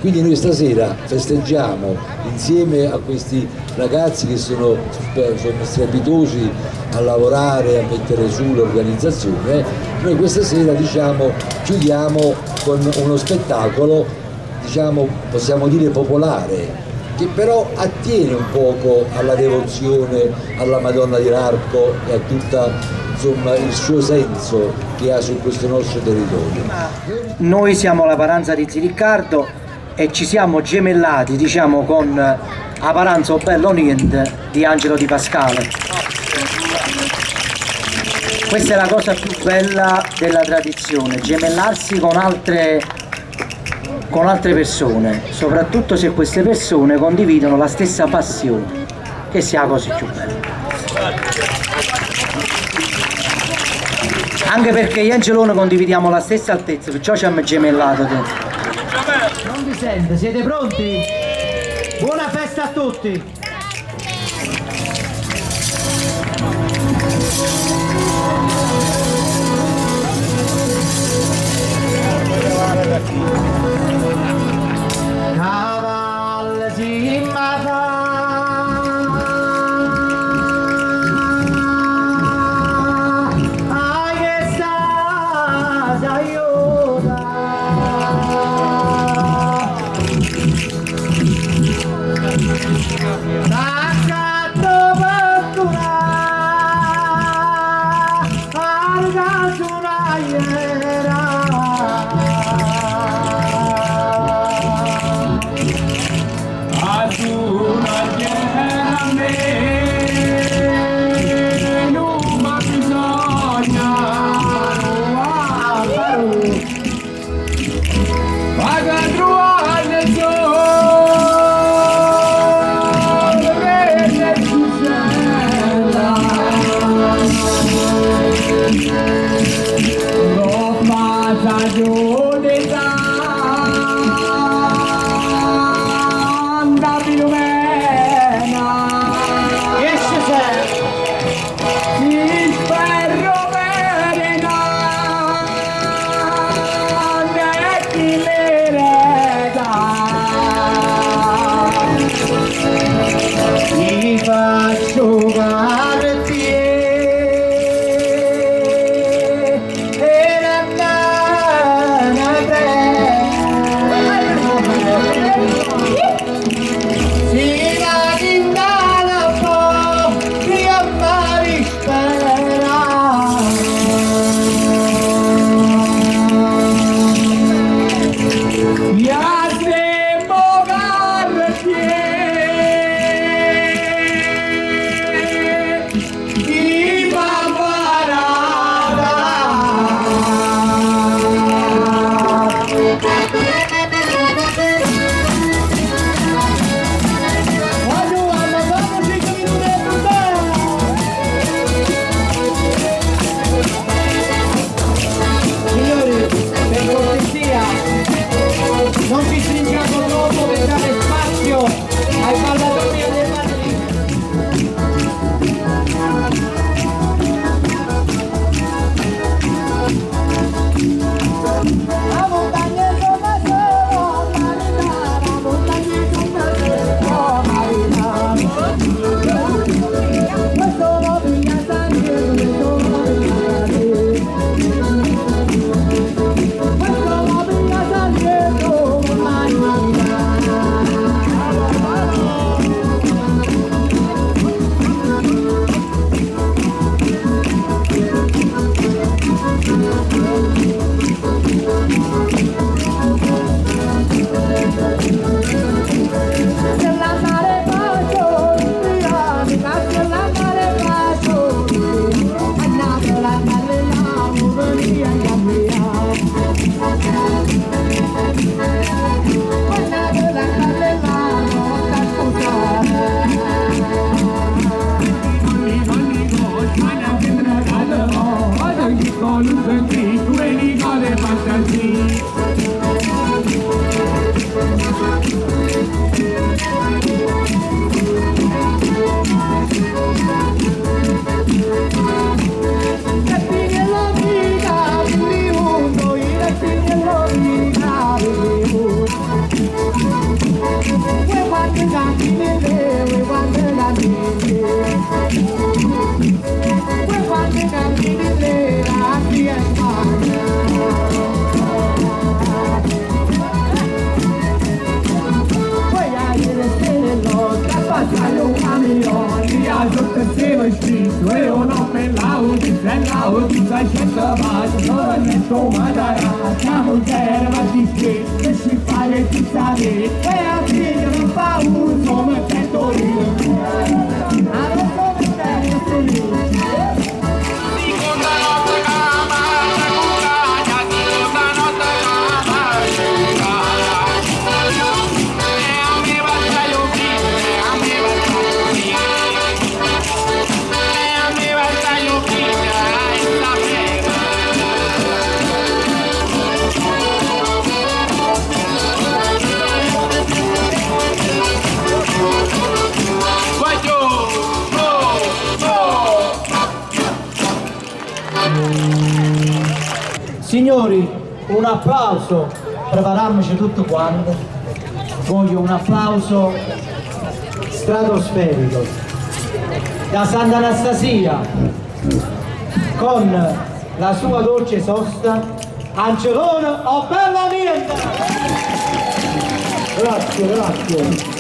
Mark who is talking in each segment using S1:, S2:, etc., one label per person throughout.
S1: Quindi noi stasera festeggiamo insieme a questi ragazzi che sono strepitosi a lavorare, a mettere su l'organizzazione. Noi questa sera, diciamo, chiudiamo con uno spettacolo, diciamo, possiamo dire popolare, che però attiene un poco alla devozione alla Madonna di Larco e a tutta, insomma, il suo senso che ha su questo nostro territorio.
S2: Noi siamo la Paranza di Ziriccardo e ci siamo gemellati, diciamo, con Aparanzo Bello Niente di Angelo Di Pascale. Questa è la cosa più bella della tradizione, gemellarsi con altre persone, soprattutto se queste persone condividono la stessa passione, che sia la cosa più bella. Anche perché io e Angelone condividiamo la stessa altezza, perciò ci hanno gemellato. Non vi sente, siete pronti? Buona festa a tutti! Cavalli si
S3: io non me lauti, se lauti sai senza base, non ne sto madara, siamo terra di che, e si fa le cittadine, e a fine mi fa un come sento io. Allora come sento io?
S2: Signori, un applauso, prepariamoci tutto quanto. Voglio un applauso stratosferico da Santa Anastasia con la sua dolce sosta Angelone o bella niente. Grazie, grazie.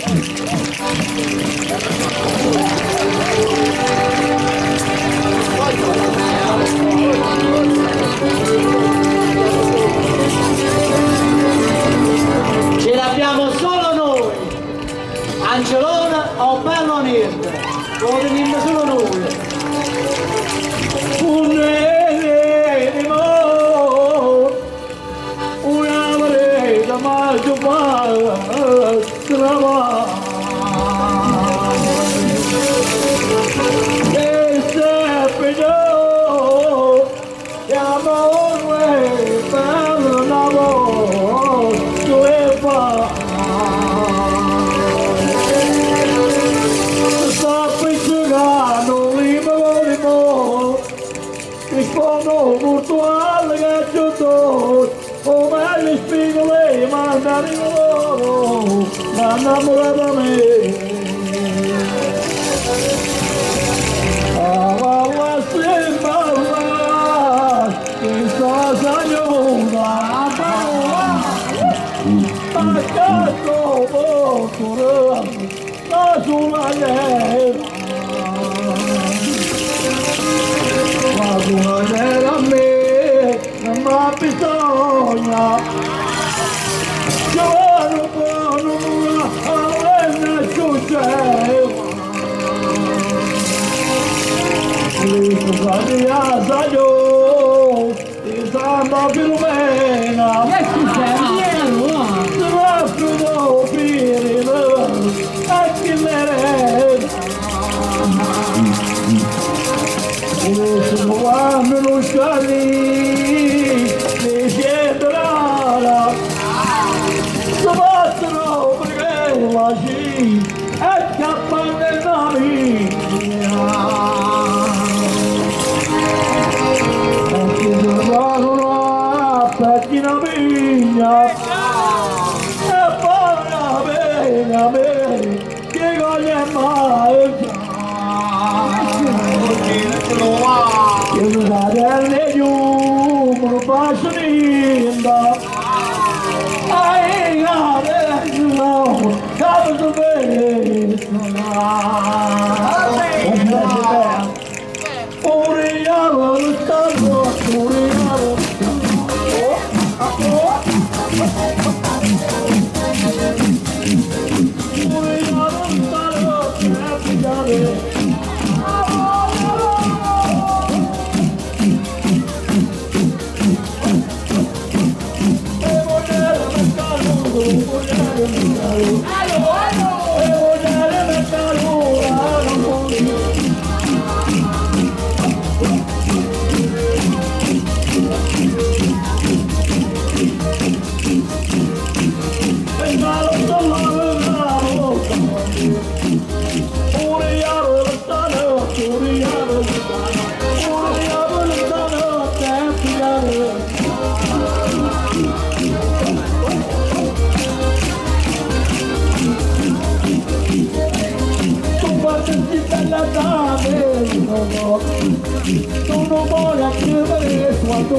S2: Ce l'abbiamo solo noi, Angelone o bello niente, lo teniamo solo noi. Una mareta ma rispondo virtuale che giusto come gli spigoli mandano loro ma innamorata me la sembra che sta sagnona ma cazzo poco la sulla una nera a me non m'ha bisogno giovane buono a me succede questo fate a saggio ti samba filomena e ci sei ti raffredo pirino e chi l'ereda sono lo scali mi scenderà si battono perché la sci e scappano da mia e ti trovano a pettina mia e poi a me che coglie mai che la delle giù non faccio niente ai adesso capo bene uriamo lo stanno uriamo tu non vuoi scrivere quanto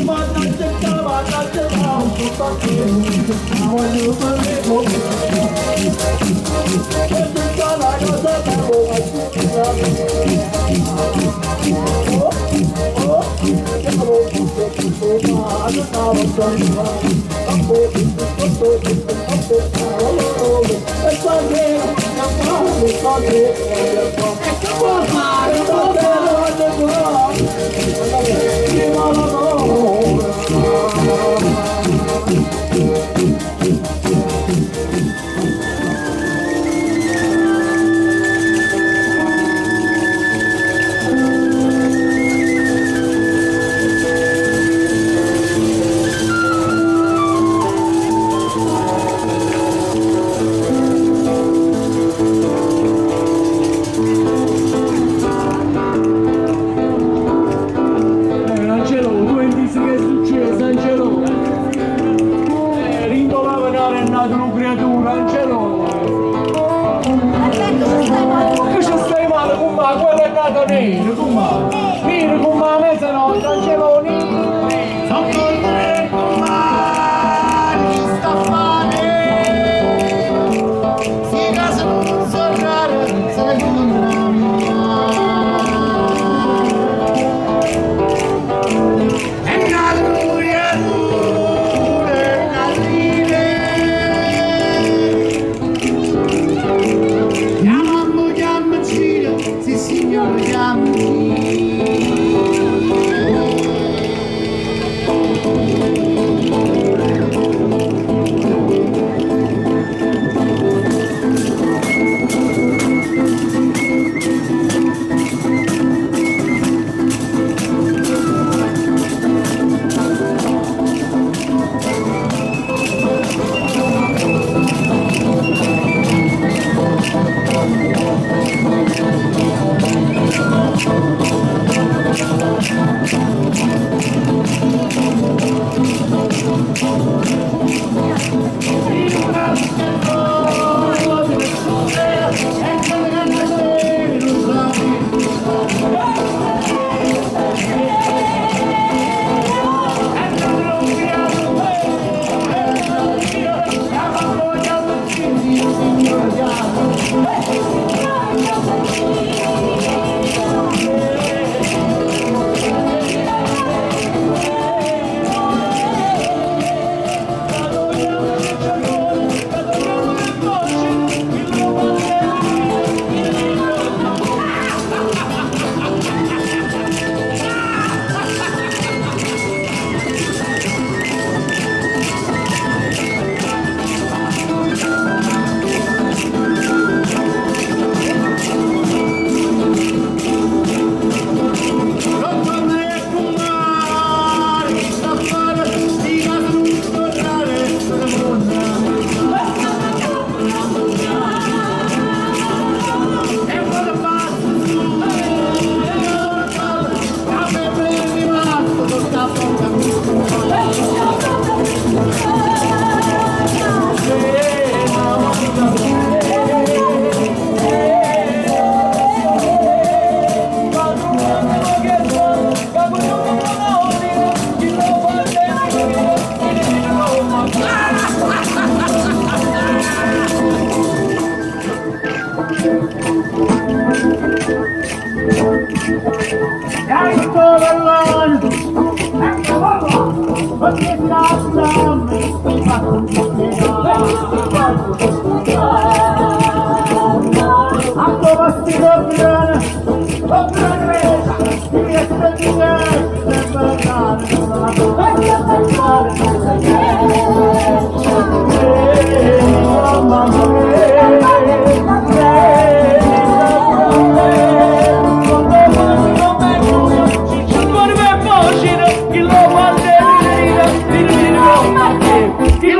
S2: ma non cercava voglio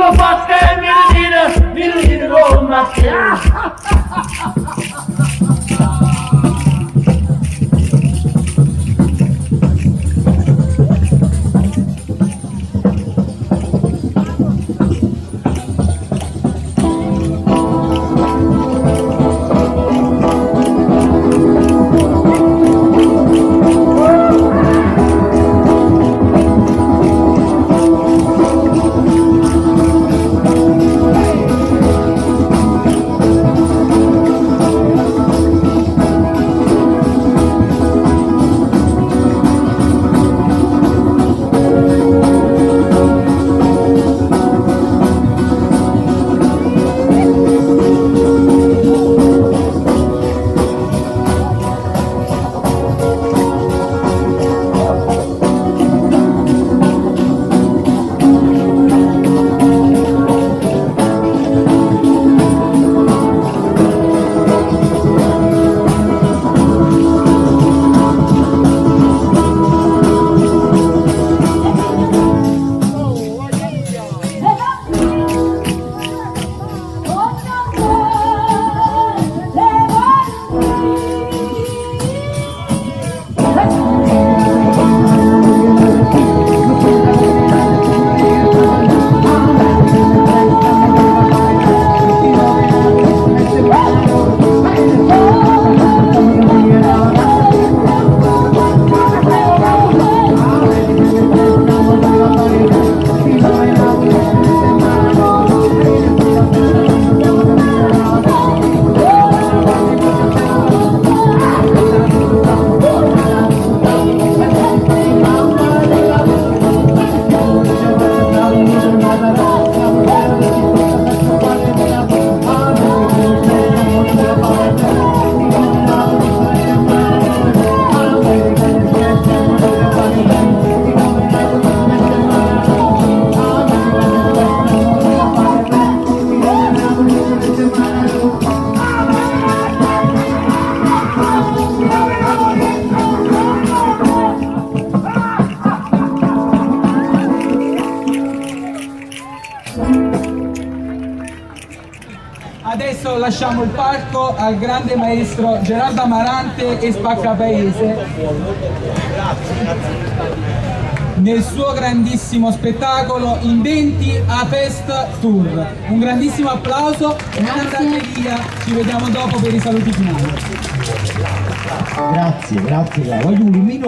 S3: Lo fa
S4: Adesso lasciamo il palco al grande maestro Gerardo Amarante e Spaccapaese nel suo grandissimo spettacolo Inventi a Fest Tour. Un grandissimo applauso e non andate via, ci vediamo dopo per i saluti finali.
S3: Grazie, voglio un minuto.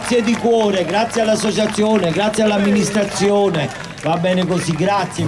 S5: Grazie di cuore, grazie all'associazione, grazie all'amministrazione, va bene così, grazie.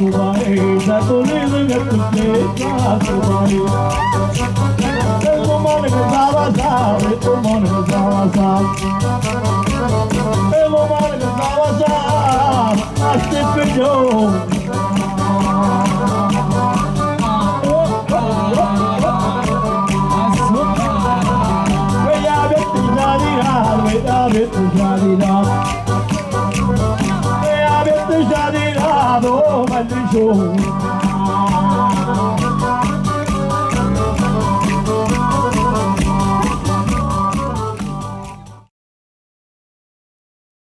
S3: da colina che tu fai, e domani che stava sale, domani che stava sale, e domani che stava sale, a ste figlio. Avete già di lato, ma di giù